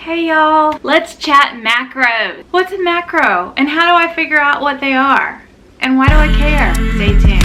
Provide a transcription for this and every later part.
Hey y'all, let's chat macros. What's a macro and how do I figure out what they are? And why do I care? Stay tuned.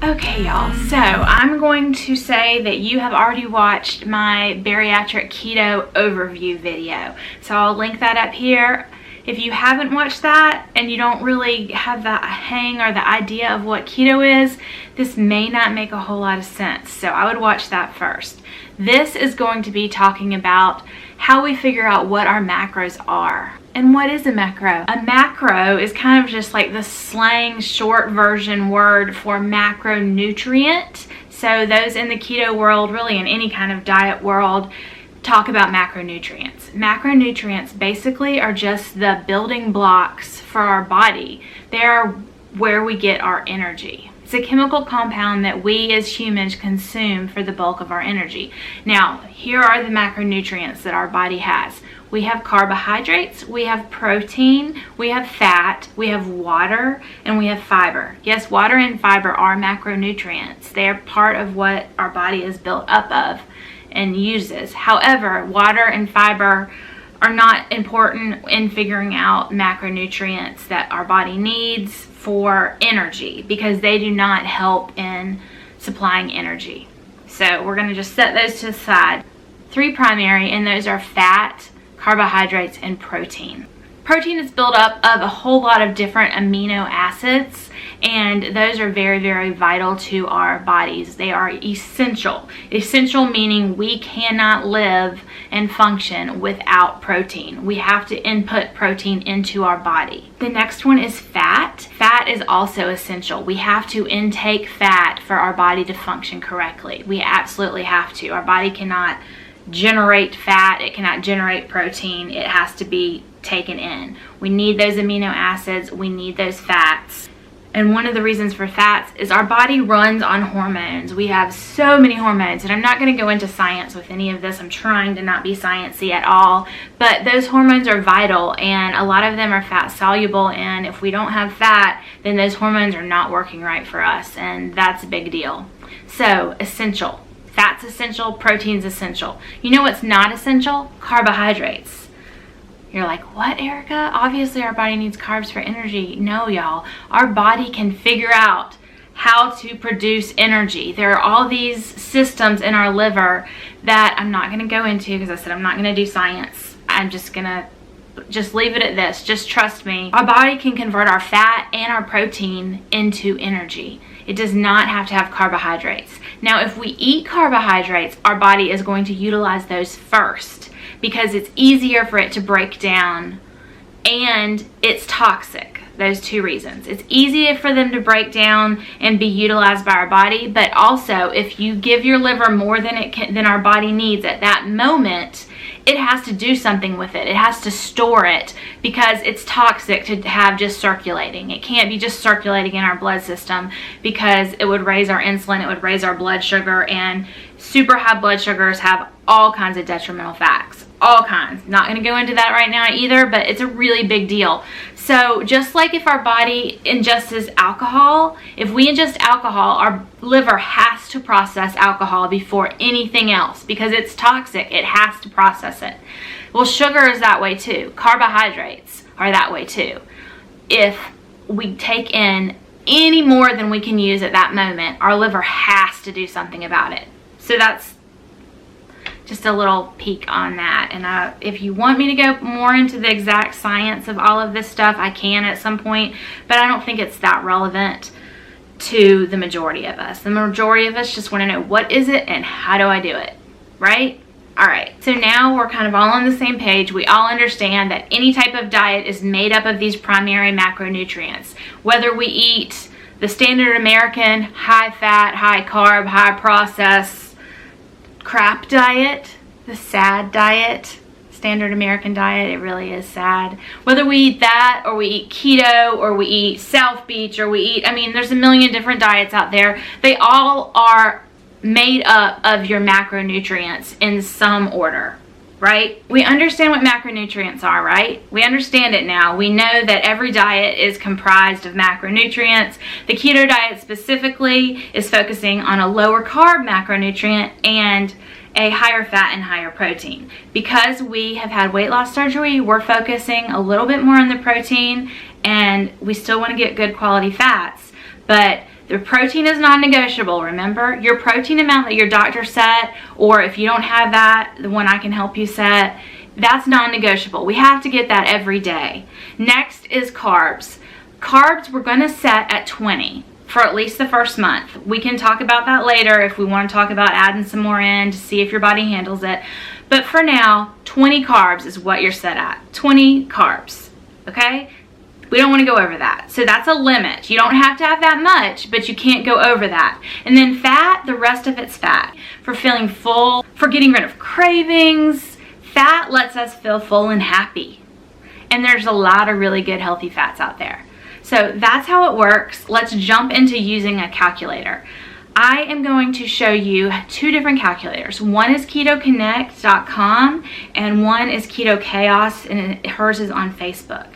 Okay y'all, so I'm going to say that you have already watched my Bariatric Keto overview video. So I'll link that up here. If you haven't watched that and you don't really have the hang or the idea of what keto is, this may not make a whole lot of sense. So I would watch that first. This is going to be talking about how we figure out what our macros are. And what is a macro? A macro is kind of just like the slang short version word for macronutrient. So those in the keto world, really in any kind of diet world, talk about macronutrients. Macronutrients basically are just the building blocks for our body. They're where we get our energy. It's a chemical compound that we as humans consume for the bulk of our energy. Now, here are the macronutrients that our body has. We have carbohydrates, we have protein, we have fat, we have water, and we have fiber. Yes, water and fiber are macronutrients. They are part of what our body is built up of and uses. However, water and fiber are not important in figuring out macronutrients that our body needs for energy because they do not help in supplying energy. So we're going to just set those to the side. Three primary, and those are fat, carbohydrates, and protein. Protein is built up of a whole lot of different amino acids, and those are very, very vital to our bodies. They are essential. Essential meaning we cannot live and function without protein. We have to input protein into our body. The next one is fat. Fat is also essential. We have to intake fat for our body to function correctly. We absolutely have to. Our body cannot generate fat. It cannot generate protein. It has to be taken in. We need those amino acids. We need those fats. And one of the reasons for fats is our body runs on hormones. We have so many hormones, and I'm not going to go into science with any of this. I'm trying to not be sciencey at all, but those hormones are vital, and a lot of them are fat soluble, and if we don't have fat, then those hormones are not working right for us, and that's a big deal. So, essential. Fat's essential, protein's essential. You know what's not essential? Carbohydrates. You're like, what, Erica? Obviously our body needs carbs for energy. No, y'all. Our body can figure out how to produce energy. There are all these systems in our liver that I'm not going to go into because I said I'm not going to do science. I'm just going to leave it at this. Just trust me. Our body can convert our fat and our protein into energy. It does not have to have carbohydrates. Now, if we eat carbohydrates, our body is going to utilize those first, because it's easier for it to break down and it's toxic. Those two reasons. It's easier for them to break down and be utilized by our body, but also if you give your liver more than our body needs at that moment, it has to do something with it. It has to store it because it's toxic to have just circulating. It can't be just circulating in our blood system because it would raise our insulin, it would raise our blood sugar, and super high blood sugars have all kinds of detrimental effects. All kinds. Not going to go into that right now either, but it's a really big deal. So just like if our body ingests alcohol, if we ingest alcohol, our liver has to process alcohol before anything else because it's toxic. It has to process it. Well, sugar is that way too. Carbohydrates are that way too. If we take in any more than we can use at that moment, our liver has to do something about it. So that's just a little peek on that. And if you want me to go more into the exact science of all of this stuff, I can at some point, but I don't think it's that relevant to the majority of us. The majority of us just want to know what is it and how do I do it, right? All right, so now we're kind of all on the same page. We all understand that any type of diet is made up of these primary macronutrients. Whether we eat the standard American high fat, high carb, high process crap diet, the sad diet, standard American diet, it really is sad. Whether we eat that or we eat keto or we eat South Beach or we eat, I mean, there's a million different diets out there. They all are made up of your macronutrients in some order. right? We understand what macronutrients are, right? We understand it now. We know that every diet is comprised of macronutrients. The keto diet specifically is focusing on a lower carb macronutrient and a higher fat and higher protein. Because we have had weight loss surgery, we're focusing a little bit more on the protein, and we still want to get good quality fats, but the protein is non-negotiable. Remember, your protein amount that your doctor set, or if you don't have that, the one I can help you set, that's non-negotiable. We have to get that every day. Next is carbs. Carbs we're going to set at 20 for at least the first month. We can talk about that later if we want to talk about adding some more in to see if your body handles it. But for now, 20 carbs is what you're set at. 20 carbs, okay? We don't want to go over that. So that's a limit. You don't have to have that much, but you can't go over that. And then fat, the rest of it's fat. For feeling full, for getting rid of cravings, fat lets us feel full and happy. And there's a lot of really good healthy fats out there. So that's how it works. Let's jump into using a calculator. I am going to show you two different calculators. One is KetoConnect.com and one is Keto Chaos, and hers is on Facebook.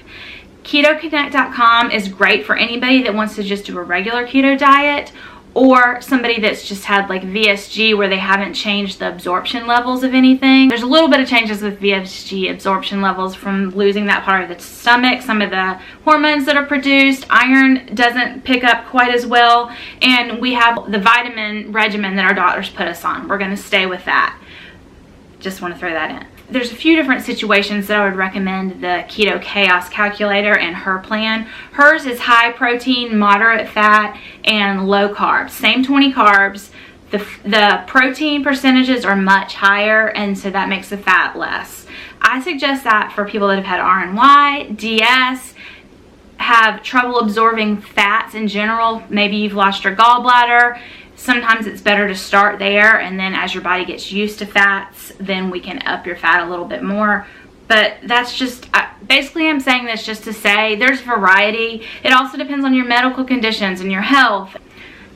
KetoConnect.com is great for anybody that wants to just do a regular keto diet, or somebody that's just had like VSG where they haven't changed the absorption levels of anything. There's a little bit of changes with VSG absorption levels from losing that part of the stomach, some of the hormones that are produced. Iron doesn't pick up quite as well, and we have the vitamin regimen that our doctors put us on. We're going to stay with that. Just want to throw that in. There's a few different situations that I would recommend the Keto Chaos calculator and her plan. Hers is high protein, moderate fat, and low carbs. Same 20 carbs. The protein percentages are much higher, and so that makes the fat less. I suggest that for people that have had RNY, DS, have trouble absorbing fats in general. Maybe you've lost your gallbladder. Sometimes it's better to start there, and then as your body gets used to fats, then we can up your fat a little bit more. But that's just, basically I'm saying this just to say there's variety. It also depends on your medical conditions and your health.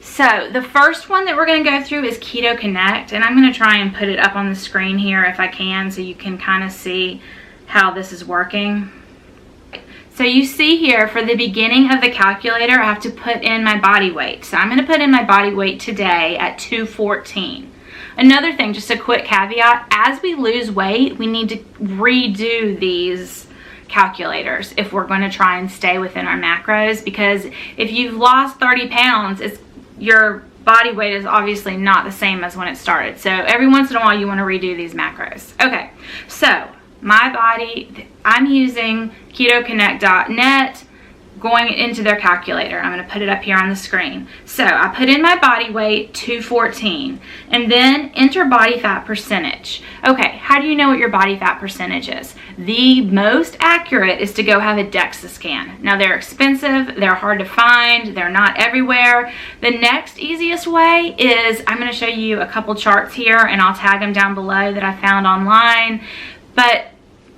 So the first one that we're going to go through is Keto Connect, and I'm going to try and put it up on the screen here if I can so you can kind of see how this is working. So you see here for the beginning of the calculator, I have to put in my body weight. So I'm going to put in my body weight today at 214. Another thing, just a quick caveat, as we lose weight, we need to redo these calculators if we're going to try and stay within our macros, because if you've lost 30 pounds, your body weight is obviously not the same as when it started. So every once in a while you want to redo these macros. Okay, so my body, I'm using KetoConnect.net, going into their calculator. I'm going to put it up here on the screen. So I put in my body weight, 214, and then enter body fat percentage. Okay, how do you know what your body fat percentage is? The most accurate is to go have a DEXA scan. Now they're expensive, they're hard to find, they're not everywhere. The next easiest way is, I'm going to show you a couple charts here, and I'll tag them down below that I found online. But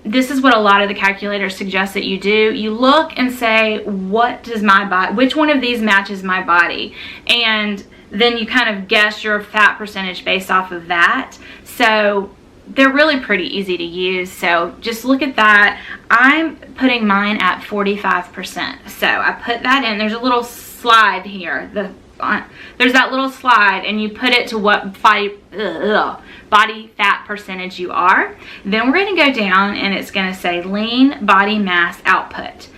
this is what a lot of the calculators suggest that you do. You look and say, what does my body, which one of these matches my body? And then you kind of guess your fat percentage based off of that. So they're really pretty easy to use. So just look at that. I'm putting mine at 45%. So I put that in. There's a little slide here. There's that little slide, and you put it to what body fat percentage you are. Then we're going to go down, and it's going to say lean body mass output.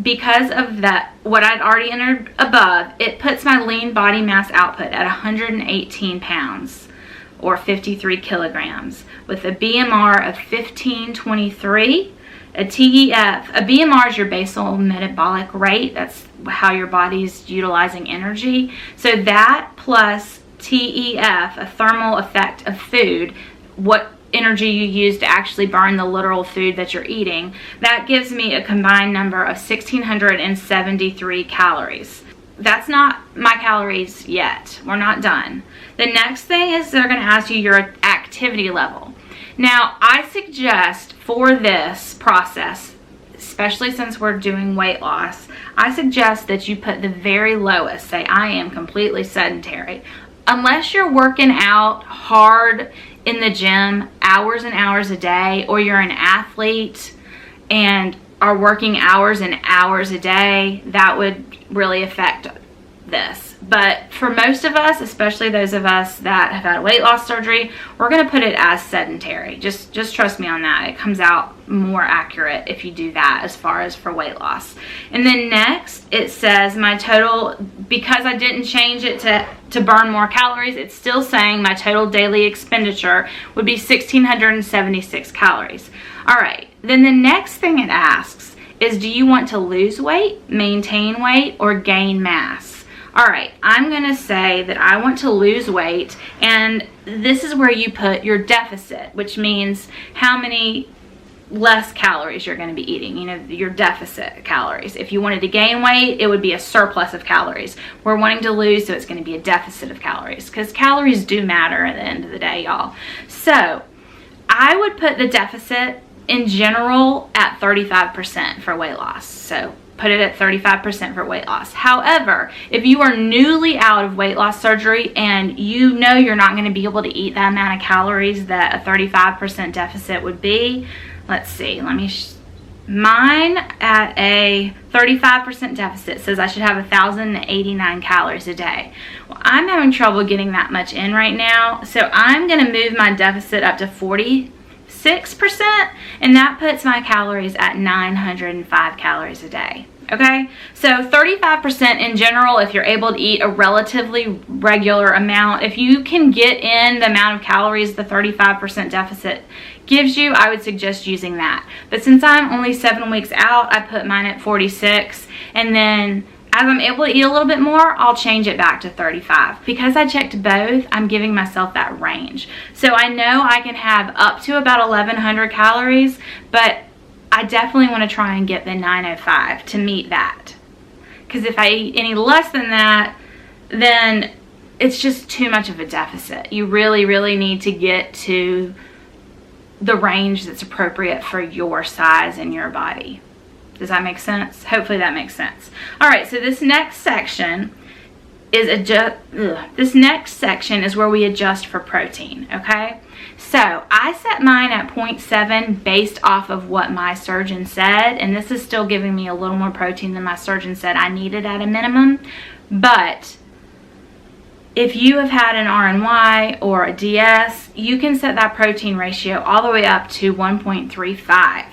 Because of that, what I'd already entered above, it puts my lean body mass output at 118 pounds or 53 kilograms with a BMR of 1523. A TEF, a BMR is your basal metabolic rate. That's how your body's utilizing energy. So that plus TEF, a thermal effect of food, what energy you use to actually burn the literal food that you're eating, that gives me a combined number of 1,673 calories. That's not my calories yet. We're not done. The next thing is they're going to ask you your activity level. Now, I suggest for this process, especially since we're doing weight loss, I suggest that you put the very lowest. Say, I am completely sedentary. Unless you're working out hard in the gym hours and hours a day, or you're an athlete and are working hours and hours a day, that would really affect this. But for most of us, especially those of us that have had weight loss surgery, we're going to put it as sedentary. Just trust me on that. It comes out more accurate if you do that as far as for weight loss. And then next, it says my total, because I didn't change it to burn more calories, it's still saying my total daily expenditure would be 1,676 calories. All right, then the next thing it asks is, do you want to lose weight, maintain weight, or gain mass? All right, I'm gonna say that I want to lose weight, and this is where you put your deficit, which means how many less calories you're gonna be eating, you know, your deficit calories. If you wanted to gain weight, it would be a surplus of calories. We're wanting to lose, so it's gonna be a deficit of calories, because calories do matter at the end of the day, y'all. So I would put the deficit in general at 35% for weight loss. So put it at 35% for weight loss. However, if you are newly out of weight loss surgery and you know you're not going to be able to eat that amount of calories that a 35% deficit would be, let's see, mine at a 35% deficit says I should have 1,089 calories a day. Well, I'm having trouble getting that much in right now, so I'm going to move my deficit up to 46%, and that puts my calories at 905 calories a day. Okay, so 35% in general, if you're able to eat a relatively regular amount, if you can get in the amount of calories the 35% deficit gives you, I would suggest using that. But since I'm only 7 weeks out, I put mine at 46, and then as I'm able to eat a little bit more, I'll change it back to 35. Because I checked both, I'm giving myself that range. So I know I can have up to about 1,100 calories, but I definitely want to try and get the 905 to meet that. Because if I eat any less than that, then it's just too much of a deficit. You really, really need to get to the range that's appropriate for your size and your body. Does that make sense? Hopefully that makes sense. All right, so this next section is where we adjust for protein, okay? So I set mine at 0.7 based off of what my surgeon said, and this is still giving me a little more protein than my surgeon said I needed at a minimum. But if you have had an RNY or a DS, you can set that protein ratio all the way up to 1.35.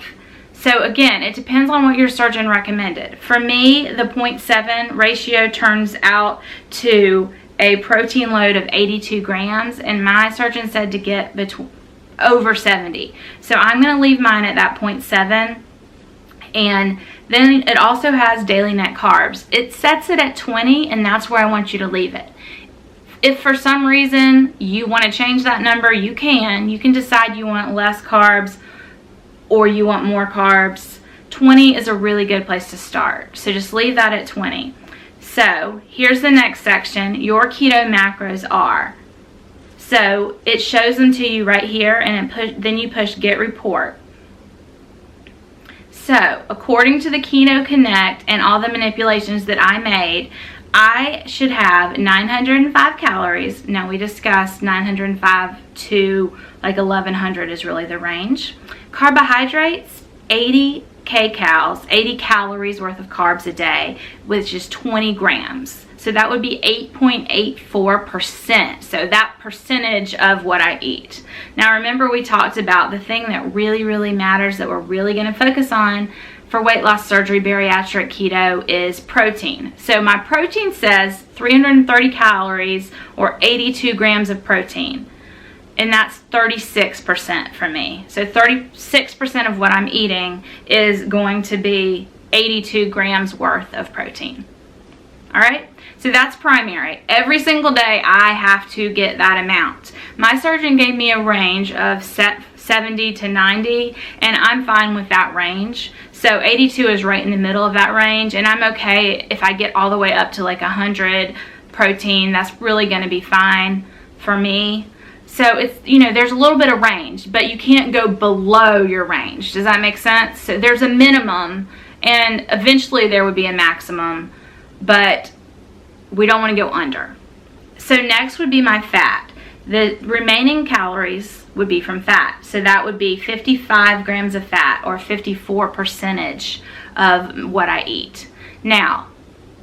So again, it depends on what your surgeon recommended. For me, the 0.7 ratio turns out to a protein load of 82 grams, and my surgeon said to get over 70. So I'm going to leave mine at that 0.7. And then it also has daily net carbs. It sets it at 20, and that's where I want you to leave it. If for some reason you want to change that number, you can. You can decide you want less carbs or you want more carbs. 20 is a really good place to start. So just leave that at 20. So here's the next section. Your keto macros are. So it shows them to you right here, and then you push get report. So according to the Keto Connect and all the manipulations that I made, I should have 905 calories. Now we discussed 905 to like 1,100 is really the range. Carbohydrates, 80 kcals, 80 calories worth of carbs a day, which is 20 grams. So that would be 8.84%. So that percentage of what I eat. Now remember, we talked about the thing that really, really matters that we're really going to focus on for weight loss surgery, bariatric keto, is protein. So my protein says 330 calories or 82 grams of protein. And that's 36% for me. So 36% of what I'm eating is going to be 82 grams worth of protein. All right? So that's primary. Every single day I have to get that amount. My surgeon gave me a range of 70 to 90, and I'm fine with that range. So 82 is right in the middle of that range, and I'm okay if I get all the way up to like 100 protein. That's really going to be fine for me. So it's, you know, there's a little bit of range, but you can't go below your range. Does that make sense? So there's a minimum, and eventually there would be a maximum, but we don't want to go under. So next would be my fat. The remaining calories would be from fat. So that would be 55 grams of fat, or 54% of what I eat. Now,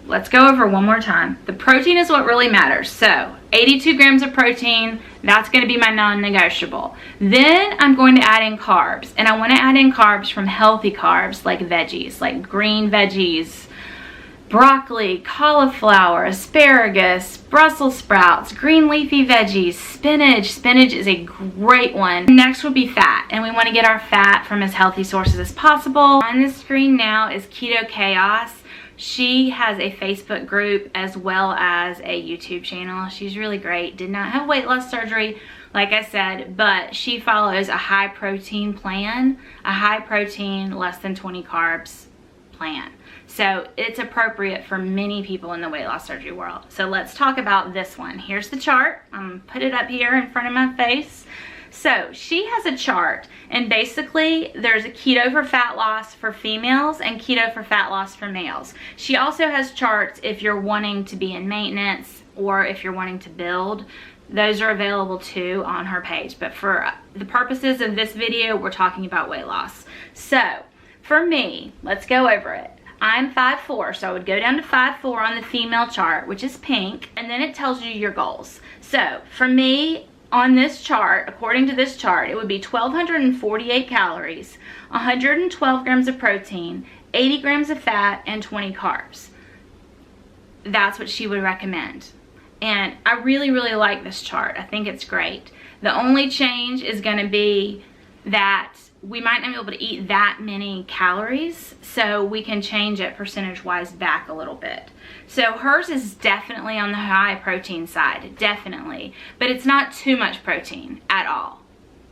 let's go over one more time. The protein is what really matters. So 82 grams of protein, that's going to be my non-negotiable. Then I'm going to add in carbs, and I want to add in carbs from healthy carbs like veggies, like green veggies, broccoli, cauliflower, asparagus, Brussels sprouts, green leafy veggies, spinach. Spinach is a great one. Next would be fat, and we want to get our fat from as healthy sources as possible. On the screen now is Keto Chaos. She has a Facebook group as well as a YouTube channel. She's really great. Did not have weight loss surgery, like I said, but she follows a high protein plan, a high protein, less than 20 carbs plan. So it's appropriate for many people in the weight loss surgery world. So let's talk about this one. Here's the chart. I'm gonna put it up here in front of my face. So she has a chart, and basically there's a keto for fat loss for females and keto for fat loss for males. She also has charts if you're wanting to be in maintenance or if you're wanting to build. Those are available too on her page. But for the purposes of this video, we're talking about weight loss. So for me, let's go over it. I'm 5'4", so I would go down to 5'4" on the female chart, which is pink, and then it tells you your goals. So for me, on this chart, according to this chart, it would be 1,248 calories, 112 grams of protein, 80 grams of fat, and 20 carbs. That's what she would recommend. And I really, really like this chart. I think it's great. The only change is going to be that we might not be able to eat that many calories, so we can change it percentage-wise back a little bit. So hers is definitely on the high protein side, definitely, but it's not too much protein at all.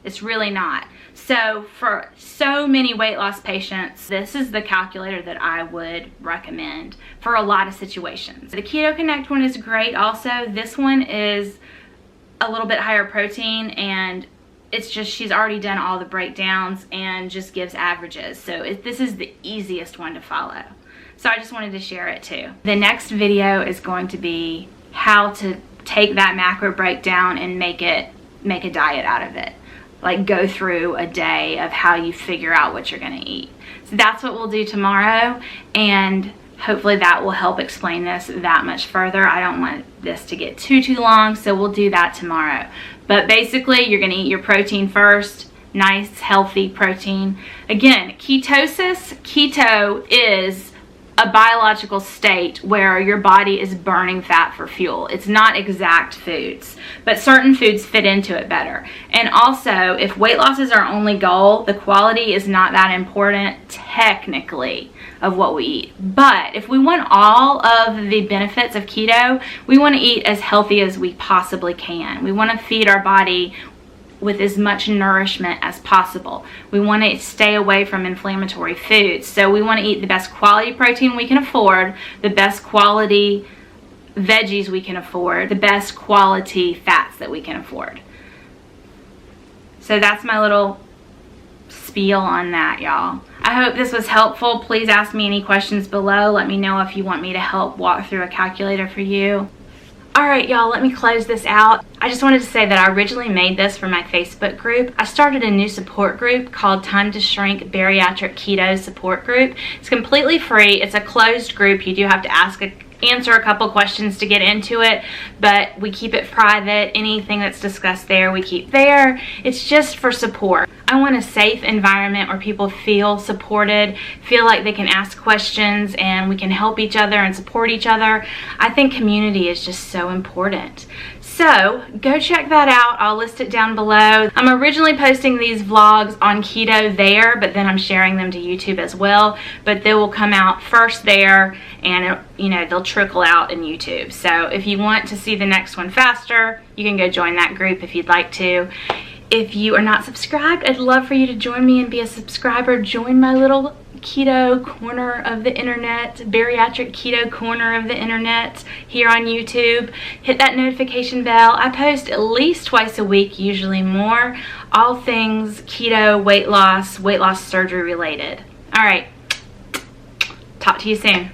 It's really not. So for so many weight loss patients, this is the calculator that I would recommend for a lot of situations. The Keto Connect one is great also. This one is a little bit higher protein, and it's just, she's already done all the breakdowns and just gives averages. So this is the easiest one to follow. So I just wanted to share it too. The next video is going to be how to take that macro breakdown and make a diet out of it. Like go through a day of how you figure out what you're gonna eat. So that's what we'll do tomorrow, and hopefully that will help explain this that much further. I don't want this to get too long, so we'll do that tomorrow. But basically, you're gonna eat your protein first, nice, healthy protein. Again, ketosis, keto is a biological state where your body is burning fat for fuel. It's not exact foods, but certain foods fit into it better. And also, if weight loss is our only goal, the quality is not that important technically of what we eat. But if we want all of the benefits of keto, we want to eat as healthy as we possibly can. We want to feed our body with as much nourishment as possible. We want to stay away from inflammatory foods. So we want to eat the best quality protein we can afford, the best quality veggies we can afford, the best quality fats that we can afford. So that's my little spiel on that, y'all. I hope this was helpful. Please ask me any questions below. Let me know if you want me to help walk through a calculator for you. Alright y'all, let me close this out. I just wanted to say that I originally made this for my Facebook group. I started a new support group called TimetoShrink Bariatric Keto Support Group. It's completely free. It's a closed group. You do have to answer a couple questions to get into it, but we keep it private. Anything that's discussed there, we keep there. It's just for support. I want a safe environment where people feel supported, feel like they can ask questions and we can help each other and support each other. I think community is just so important. So go check that out. I'll list it down below. I'm originally posting these vlogs on keto there, but then I'm sharing them to YouTube as well. But they will come out first there, and they'll trickle out in YouTube. So if you want to see the next one faster, you can go join that group if you'd like to. If you are not subscribed, I'd love for you to join me and be a subscriber. Join my little keto corner of the internet, bariatric keto corner of the internet here on YouTube. Hit that notification bell. I post at least twice a week, usually more, all things keto, weight loss surgery related. All right, talk to you soon.